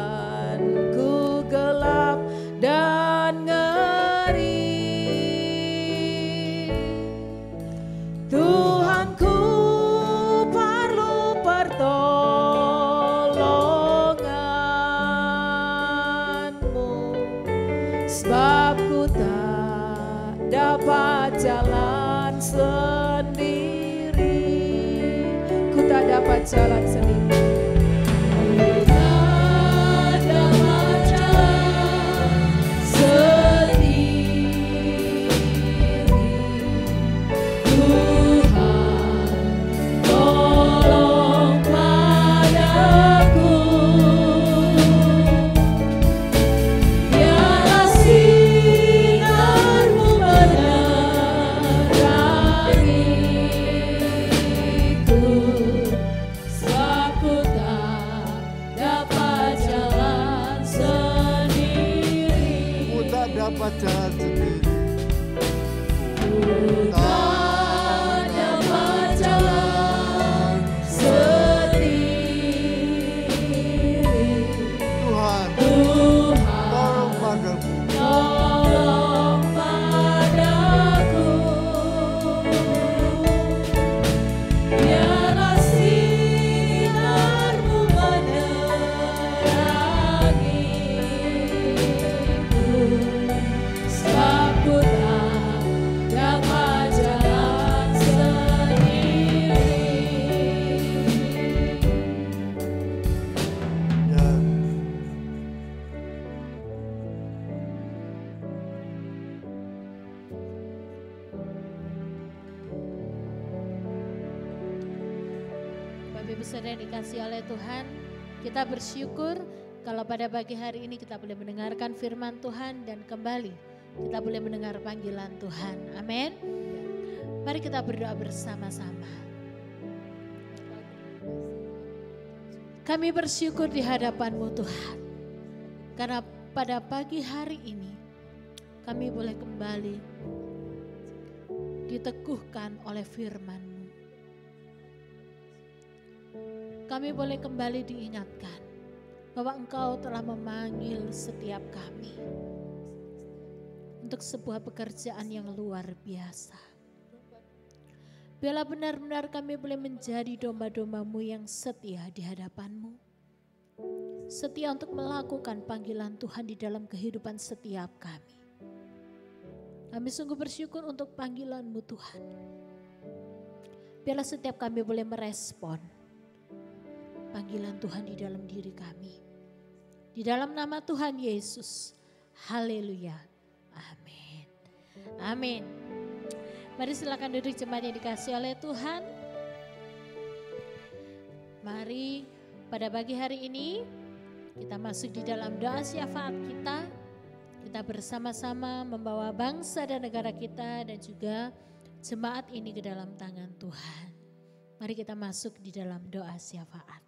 sendiri, ku tak dapat jalan sendiri. dapat jalan sendiri. Tuhan, tolong padaku. Biarlah sinarmu menerangiku, sebab ku tak dapat jalan sendiri. Ya. Bapak Ibu Saudara yang dikasihi oleh Tuhan, kita bersyukur kalau pada pagi hari ini kita boleh mendengarkan firman Tuhan dan kembali kita boleh mendengar panggilan Tuhan. Amin. Mari kita berdoa bersama-sama. Kami bersyukur di hadapan-Mu Tuhan, karena pada pagi hari ini kami boleh kembali diteguhkan oleh firman-Mu. Kami boleh kembali diingatkan bahwa Engkau telah memanggil setiap kami untuk sebuah pekerjaan yang luar biasa. Biarlah benar-benar kami boleh menjadi domba-domba-Mu yang setia di hadapan-Mu. Setia untuk melakukan panggilan Tuhan di dalam kehidupan setiap kami. Kami sungguh bersyukur untuk panggilan-Mu Tuhan. Biarlah setiap kami boleh merespon panggilan Tuhan di dalam diri kami. Di dalam nama Tuhan Yesus. Haleluya. Amin. Amin. Mari silakan duduk jemaat yang dikasihi oleh Tuhan. Mari pada pagi hari ini kita masuk di dalam doa syafaat kita. Kita bersama-sama membawa bangsa dan negara kita dan juga jemaat ini ke dalam tangan Tuhan. Mari kita masuk di dalam doa syafaat.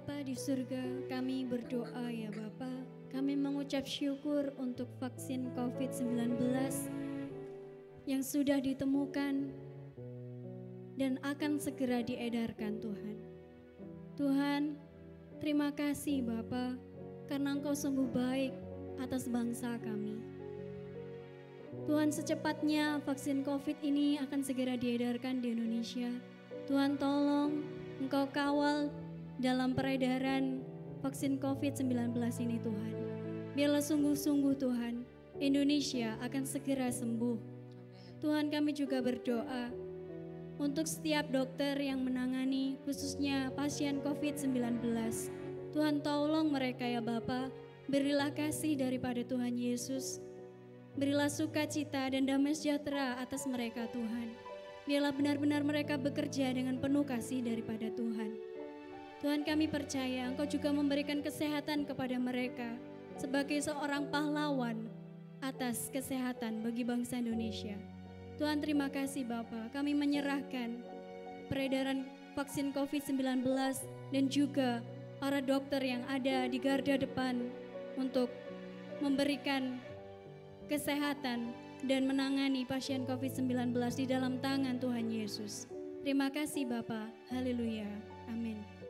Bapa di surga, kami berdoa ya Bapa. Kami mengucap syukur untuk vaksin COVID-19 yang sudah ditemukan dan akan segera diedarkan Tuhan. Tuhan, terima kasih Bapa, karena Engkau sungguh baik atas bangsa kami. Tuhan, secepatnya vaksin COVID ini akan segera diedarkan di Indonesia. Tuhan, tolong Engkau kawal dalam peredaran vaksin COVID-19 ini Tuhan. Biarlah sungguh-sungguh Tuhan, Indonesia akan segera sembuh. Tuhan, kami juga berdoa untuk setiap dokter yang menangani khususnya pasien COVID-19. Tuhan, tolong mereka ya Bapa, berilah kasih daripada Tuhan Yesus. Berilah sukacita dan damai sejahtera atas mereka Tuhan. Biarlah benar-benar mereka bekerja dengan penuh kasih daripada Tuhan. Tuhan, kami percaya Engkau juga memberikan kesehatan kepada mereka sebagai seorang pahlawan atas kesehatan bagi bangsa Indonesia. Tuhan, terima kasih Bapa. Kami menyerahkan peredaran vaksin COVID-19 dan juga para dokter yang ada di garda depan untuk memberikan kesehatan dan menangani pasien COVID-19 di dalam tangan Tuhan Yesus. Terima kasih Bapa. Haleluya. Amin.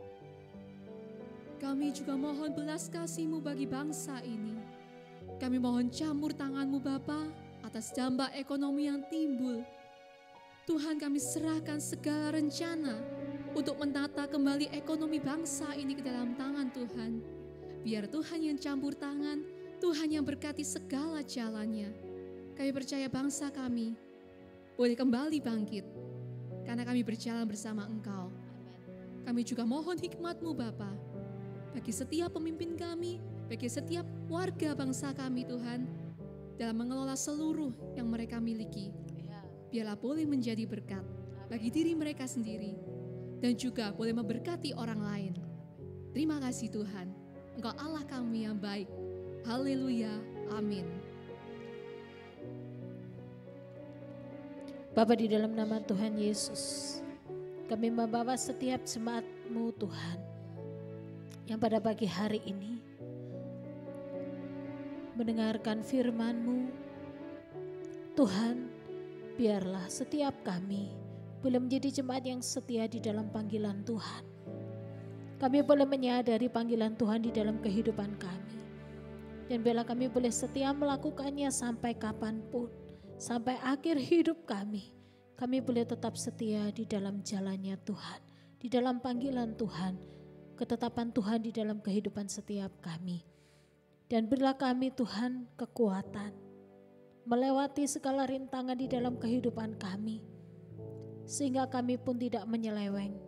Kami juga mohon belas kasih-Mu bagi bangsa ini. Kami mohon campur tangan-Mu Bapa atas dampak ekonomi yang timbul. Tuhan, kami serahkan segala rencana untuk menata kembali ekonomi bangsa ini ke dalam tangan Tuhan. Biar Tuhan yang campur tangan, Tuhan yang berkati segala jalannya. Kami percaya bangsa kami boleh kembali bangkit karena kami berjalan bersama Engkau. Kami juga mohon hikmat-Mu Bapa bagi setiap pemimpin kami, bagi setiap warga bangsa kami Tuhan, dalam mengelola seluruh yang mereka miliki. Biarlah boleh menjadi berkat bagi diri mereka sendiri dan juga boleh memberkati orang lain. Terima kasih Tuhan, Engkau Allah kami yang baik. Haleluya, amin. Bapa, di dalam nama Tuhan Yesus, kami membawa setiap jemaat-Mu Tuhan, yang pada pagi hari ini mendengarkan firman-Mu. Tuhan, biarlah setiap kami boleh menjadi jemaat yang setia di dalam panggilan Tuhan. Kami boleh menyadari panggilan Tuhan di dalam kehidupan kami. Dan biarlah kami boleh setia melakukannya sampai kapanpun. Sampai akhir hidup kami. Kami boleh tetap setia di dalam jalannya Tuhan. Di dalam panggilan Tuhan. Ketetapan Tuhan di dalam kehidupan setiap kami. Dan berilah kami Tuhan kekuatan. Melewati segala rintangan di dalam kehidupan kami. Sehingga kami pun tidak menyeleweng.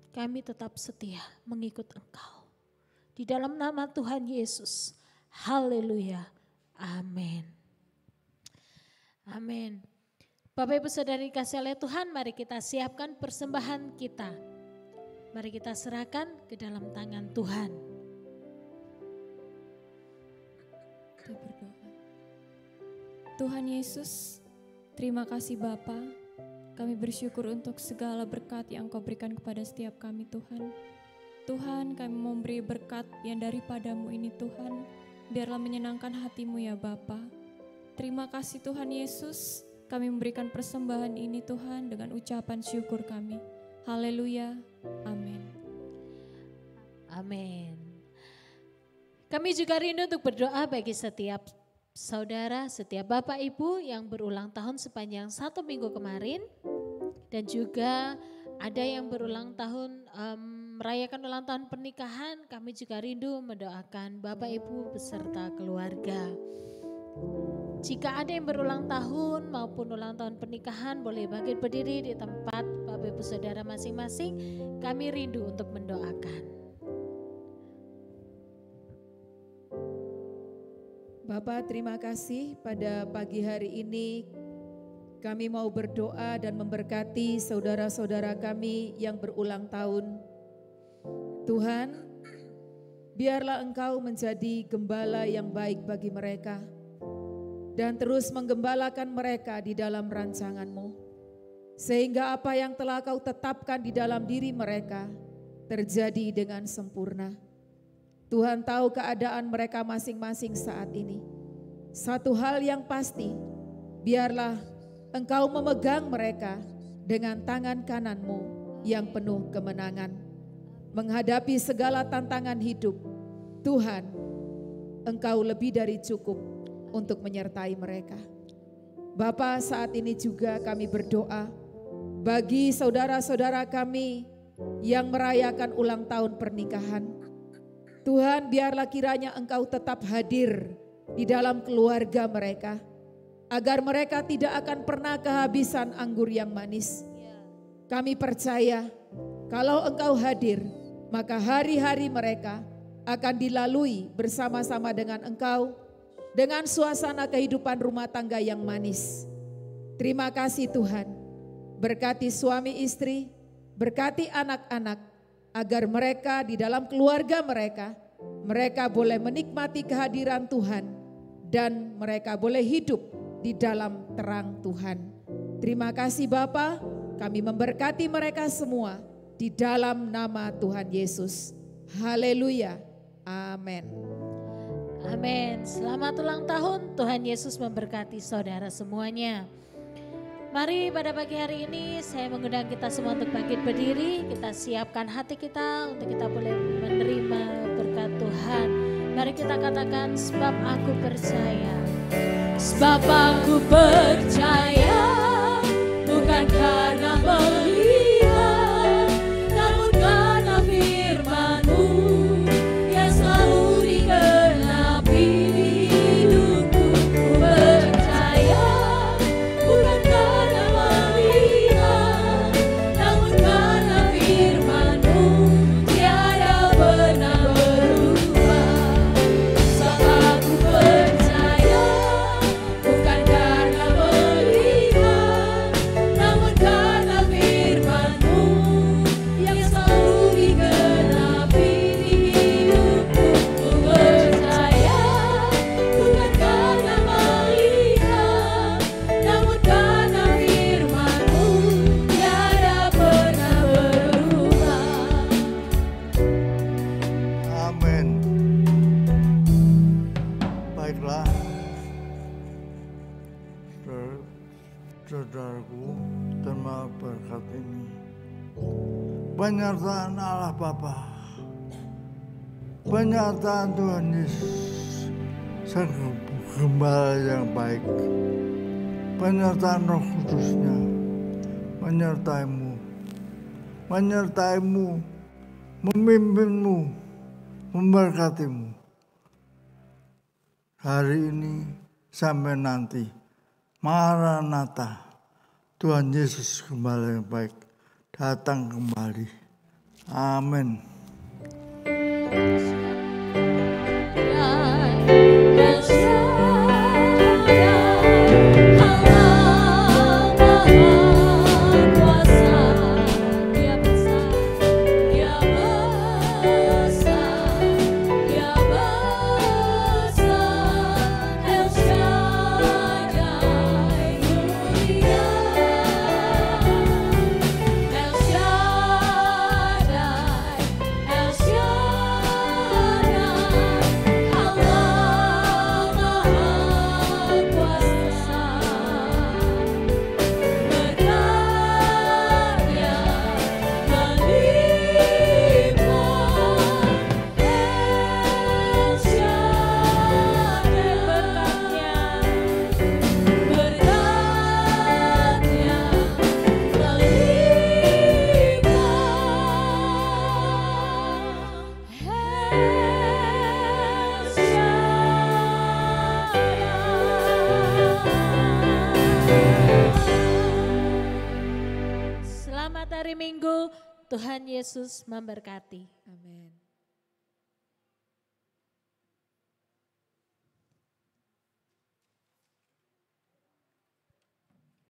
Kami tetap setia mengikut Engkau. Di dalam nama Tuhan Yesus. Haleluya. Amin. Amin. Bapak Ibu Saudari dikasihi oleh Tuhan, mari kita siapkan persembahan kita. Mari kita serahkan ke dalam tangan Tuhan. Kita berdoa. Tuhan Yesus, terima kasih Bapa. Kami bersyukur untuk segala berkat yang Engkau berikan kepada setiap kami Tuhan. Tuhan, kami memberi berkat yang daripada-Mu ini Tuhan. Biarlah menyenangkan hati-Mu ya Bapa. Terima kasih Tuhan Yesus, kami memberikan persembahan ini Tuhan dengan ucapan syukur kami. Haleluya, amin. Amin. Kami juga rindu untuk berdoa bagi setiap saudara, setiap Bapak Ibu yang berulang tahun sepanjang 1 minggu kemarin. Dan juga ada yang berulang tahun, merayakan ulang tahun pernikahan. Kami juga rindu mendoakan Bapak Ibu beserta keluarga. Jika ada yang berulang tahun maupun ulang tahun pernikahan, boleh bangkit berdiri di tempat Bapak Ibu Saudara masing-masing. Kami rindu untuk mendoakan. Bapak, terima kasih pada pagi hari ini kami mau berdoa dan memberkati saudara-saudara kami yang berulang tahun. Tuhan, biarlah Engkau menjadi gembala yang baik bagi mereka. Dan terus menggembalakan mereka di dalam rancangan-Mu. Sehingga apa yang telah Kau tetapkan di dalam diri mereka terjadi dengan sempurna. Tuhan tahu keadaan mereka masing-masing saat ini. Satu hal yang pasti, biarlah Engkau memegang mereka dengan tangan kanan-Mu yang penuh kemenangan. Menghadapi segala tantangan hidup, Tuhan, Engkau lebih dari cukup untuk menyertai mereka. Bapa, saat ini juga kami berdoa bagi saudara-saudara kami yang merayakan ulang tahun pernikahan. Tuhan, biarlah kiranya Engkau tetap hadir di dalam keluarga mereka, agar mereka tidak akan pernah kehabisan anggur yang manis. Kami percaya kalau Engkau hadir, maka hari-hari mereka akan dilalui bersama-sama dengan Engkau, dengan suasana kehidupan rumah tangga yang manis. Terima kasih Tuhan, berkati suami istri, berkati anak-anak, agar mereka di dalam keluarga mereka boleh menikmati kehadiran Tuhan, dan mereka boleh hidup di dalam terang Tuhan. Terima kasih Bapa, kami memberkati mereka semua di dalam nama Tuhan Yesus. Haleluya, amin. Amin. Selamat ulang tahun, Tuhan Yesus memberkati saudara semuanya. Mari pada pagi hari ini saya mengundang kita semua untuk bangkit berdiri. Kita siapkan hati kita untuk kita boleh menerima berkat Tuhan. Mari kita katakan, sebab aku percaya. Sebab aku percaya, bukan karena melihat, namun karena firman-Mu yang selalu digenapi hidupku. penyertaan Allah Bapa, penyertaan Tuhan Yesus, Sang Gembala yang baik, penyertaan Roh Kudusnya, menyertaimu, memimpinmu, memberkatimu. Hari ini sampai nanti, Maranatha, Tuhan Yesus Gembala yang baik, datang kembali. Amin. Selamat hari Minggu, Tuhan Yesus memberkati. Amin.